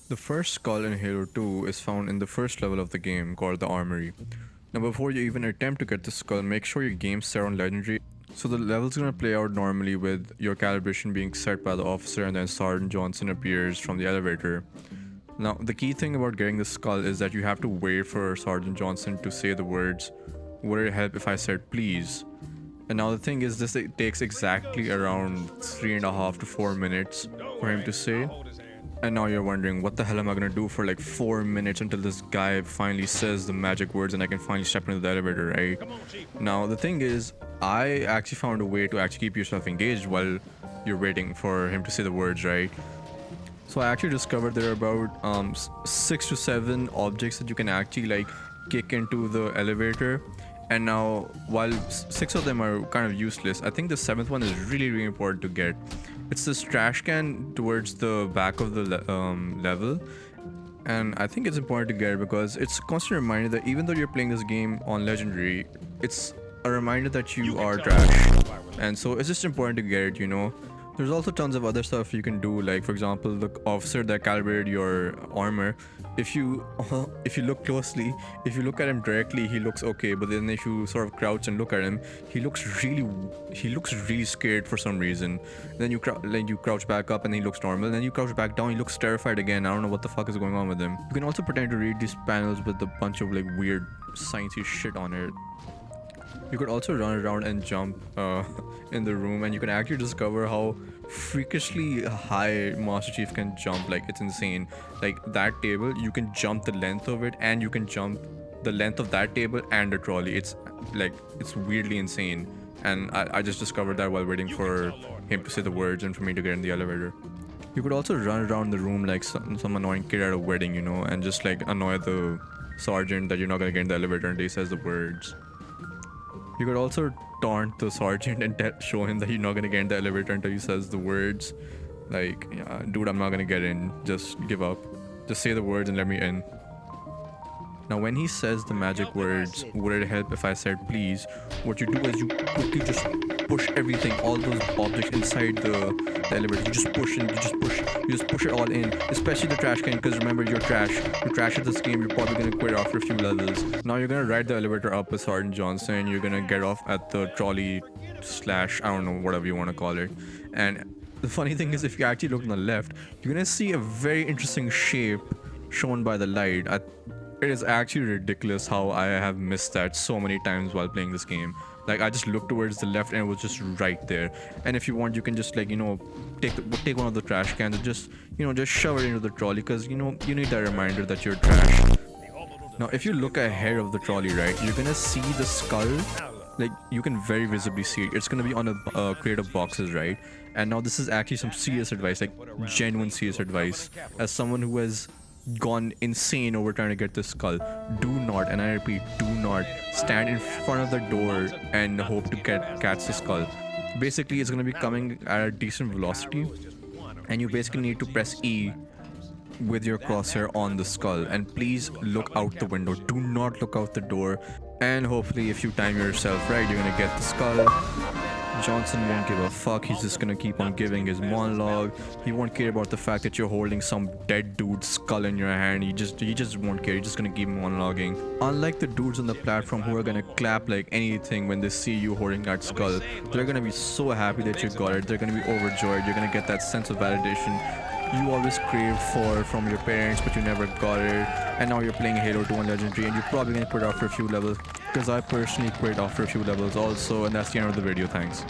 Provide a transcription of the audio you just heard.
The first skull in Halo 2 is found in the first level of the game called the Armory. Now before you even attempt to get the skull, make sure your game's set on Legendary. So the level's gonna play out normally with your calibration being set by the officer, and then Sergeant Johnson appears from the elevator. Now the key thing about getting the skull is that you have to wait for Sergeant Johnson to say the words, "Would it help if I said please?" And now the thing is, this it takes exactly around 3.5 to 4 minutes for him to say. And now you're wondering, what the hell am I gonna do for like 4 minutes until this guy finally says the magic words and I can finally step into the elevator, right? Now the thing is, I actually found a way to actually keep yourself engaged while you're waiting for him to say the words, right? So I actually discovered there are about 6 to 7 objects that you can actually like kick into the elevator. And now, while 6 of them are kind of useless, I think the 7th one is really important to get. It's this trash can towards the back of the level, and I think it's important to get it because it's a constant reminder that even though you're playing this game on Legendary, it's a reminder that you are trash. And so it's just important to get it, you know. There's also tons of other stuff you can do, like for example the officer that calibrated your armor. If you look closely, if you look at him directly, he looks okay, but then if you sort of crouch and look at him, he looks really scared for some reason. Then you crouch back up and he looks normal, and then you crouch back down, he looks terrified again. I don't know what the fuck is going on with him. You can also pretend to read these panels with a bunch of like weird sciencey shit on it. You could also run around and jump in the room, and you can actually discover how freakishly high Master Chief can jump. Like, it's insane. Like, that table, you can jump the length of it, and you can jump the length of that table and the trolley. It's like, it's weirdly insane. And I just discovered that while waiting for him to say the words and for me to get in the elevator. You could also run around the room like some annoying kid at a wedding, you know, and just like annoy the sergeant that you're not gonna get in the elevator until he says the words. You could also taunt the sergeant and show him that you're not gonna get in the elevator until he says the words. Like, yeah, dude, I'm not gonna get in. Just give up. Just say the words and let me in. Now, when he says the magic words, "Would it help if I said please?" what you do is you quickly just push everything, all those objects inside the elevator. You just push and you just push it all in, especially the trash can, because remember, you're trash. You're trash at this game, you're probably gonna quit after a few levels. Now you're gonna ride the elevator up with Sergeant Johnson, you're gonna get off at the trolley slash, I don't know, whatever you wanna call it. And the funny thing is, if you actually look on the left, you're gonna see a very interesting shape shown by the light. It is actually ridiculous how I have missed that so many times while playing this game. Like, I just looked towards the left and it was just right there. And if you want, you can just, like, you know, take one of the trash cans and just, you know, just shove it into the trolley, because, you know, you need that reminder that you're trash. Now, if you look ahead of the trolley, right, you're gonna see the skull. Like, you can very visibly see it. It's gonna be on a crate of boxes, right? And now this is actually some serious advice, like genuine serious advice. As someone who has gone insane over trying to get this skull, do not, and I repeat, do not stand in front of the door and hope to catch the skull. Basically, it's going to be coming at a decent velocity, and you basically need to press E with your crosshair on the skull. And please look out the window, do not look out the door, and hopefully if you time yourself right, you're going to get the skull. Johnson won't give a fuck. He's just gonna keep on giving his monologue. He won't care about the fact that you're holding some dead dude's skull in your hand. He just won't care. He's just gonna keep monologuing. Unlike the dudes on the platform who are gonna clap like anything when they see you holding that skull, they're gonna be so happy that you got it. They're gonna be overjoyed. You're gonna get that sense of validation you always craved for from your parents, but you never got it. And now you're playing Halo 2 on Legendary, and you're probably gonna quit after a few levels, because I personally quit after a few levels also. And that's the end of the video. Thanks.